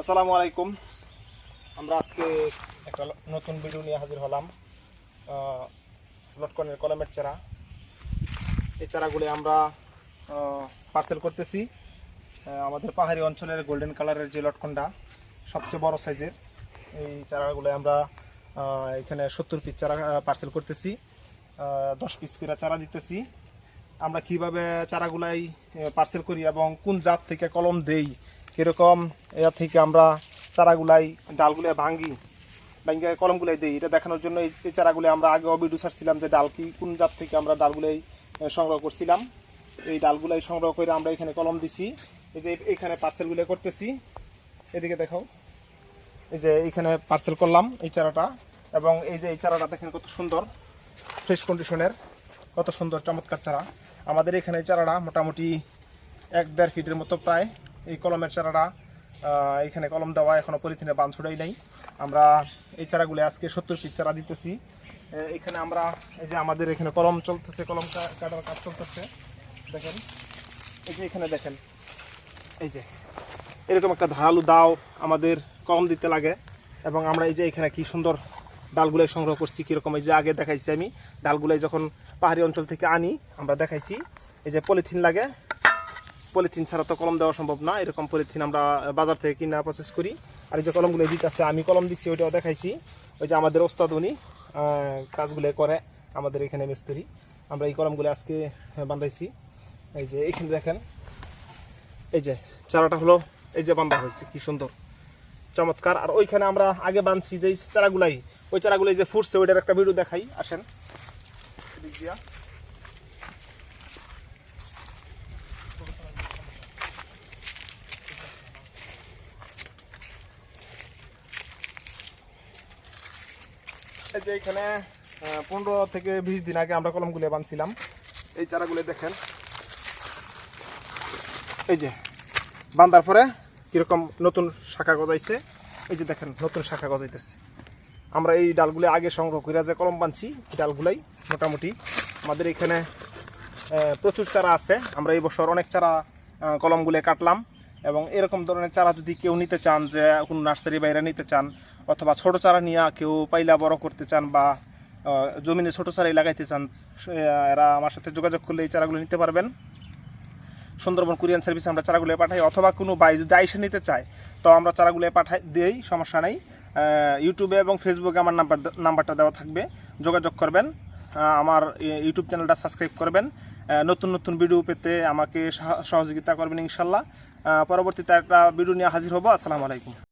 আসসালামু আলাইকুম। আমরা আজকে একটা নতুন ভিডিও নিয়ে হাজির হলাম। লটকনের কলমের চারা, এই চারাগুলি আমরা পার্সেল করতেছি। আমাদের পাহাড়ি অঞ্চলের গোল্ডেন কালারের যে লটকনটা সবচেয়ে বড় সাইজের, এই চারাগুলো আমরা এখানে 70 পিস চারা পার্সেল করতেছি। 10 পিস করে চারা দিতেছি। আমরা কিভাবে চারাগুলাই পার্সেল করি এবং কোন জাত থেকে কলম দেই, কীরকম এর থেকে আমরা চারাগুলাই ডালগুলো ভাঙি কলমগুলাই দিই, এটা দেখানোর জন্য এই চারাগুলো আমরা আগে ভিডিও ছাড়ছিলাম যে ডাল কি কোন জাত থেকে আমরা ডালগুলাই সংগ্রহ করছিলাম। এই ডালগুলাই সংগ্রহ করে আমরা এখানে কলম দিছি। এই যে এখানে পার্সেলগুলো করতেছি, এদিকে দেখাও। এই যে এইখানে পার্সেল করলাম এই চারাটা, এবং এই যে এই চারাটা দেখেন কত সুন্দর, ফ্রেশ কন্ডিশনের, কত সুন্দর চমৎকার চারা। আমাদের এখানে চারাটা মোটামুটি 1-1.5 ফিটের মতো প্রায়। এই কলমের চারাটা এখানে কলম দেওয়া এখনো পলিথিনে বান ছড়াই নাই। আমরা এই চারাগুলো আজকে 70 পিস চারা দিতেছি। এখানে আমরা এই যে আমাদের এখানে কলম চলতেছে, কলম কাটার কাজ চলতেছে। দেখেন এই যে এখানে দেখেন, এই যে এরকম একটা ধারালু দাও আমাদের কলম দিতে লাগে। এবং আমরা এই যে এখানে কি সুন্দর ডালগুলাই সংগ্রহ করছি, কীরকম এই যে আগে দেখাইছি আমি ডালগুলাই যখন পাহাড়ি অঞ্চল থেকে আনি আমরা দেখাইছি। এই যে পলিথিন লাগে, পলিথিন ছাড়া তো কলম দেওয়া সম্ভব না, এরকম পলিথিন আমরা বাজার থেকে কিনা প্রসেস করি। আর এই যে কলমগুলো দিতেছে, আমি কলম দিচ্ছি ওইটাও দেখাইছি। ওই যে আমাদের ওস্তাদ উনি কাজগুলো করে, আমাদের এখানে মিস্ত্রি। আমরা এই কলমগুলো আজকে বান্ধাইছি। এই যে এখানে দেখেন, এই যে চারাটা হলো এই যে বান্ধা হয়েছে, কি সুন্দর চমৎকার। আর ওইখানে আমরা আগে বাঁধছি যে চারাগুলাই, ওই চারাগুলাই যে ফুটছে ওইটার একটা ভিডিও দেখাই, আসেন। এই যে এখানে 15 থেকে 20 দিন আগে আমরা কলমগুলো বাঁধছিলাম। এই চারাগুলো দেখেন, এই যে বাঁধার পরে কিরকম নতুন শাখা গজাইছে। এই যে দেখেন নতুন শাখা গজাইতেছে। আমরা এই ডালগুলো আগে সংগ্রহ করে যে কলম বাঁধছি, এই ডালগুলাই মোটামুটি আমাদের এখানে প্রচুর চারা আছে। আমরা এই বছর অনেক চারা কলমগুলো কাটলাম। এবং এরকম ধরনের চারা যদি কেউ নিতে চান, যে কোনো নার্সারি বাইরে নিতে চান, অথবা ছোট চারা নিয়ে কেউ পাইলা বড় করতে চান, বা জমিনে ছোট চারাই লাগাইতে চান, এরা আমার সাথে যোগাযোগ করলে এই চারাগুলো নিতে পারবেন। সুন্দরবন কুরিয়ান সার্ভিসে আমরা চারাগুলো পাঠাই, অথবা কোনো বাই যদি আইসে নিতে চায় তো আমরা চারাগুলো পাঠাই দিই, সমস্যা নেই। ইউটিউবে এবং ফেসবুকে আমার নাম্বারটা দেওয়া থাকবে, যোগাযোগ করবেন। আমার ইউটিউব চ্যানেলটা সাবস্ক্রাইব করবেন। নতুন নতুন ভিডিও পেতে আমাকে সহযোগিতা করবেন ইনশাল্লাহ। পরবর্তীতে একটা ভিডিও নিয়ে হাজির হব। আসসালামু আলাইকুম।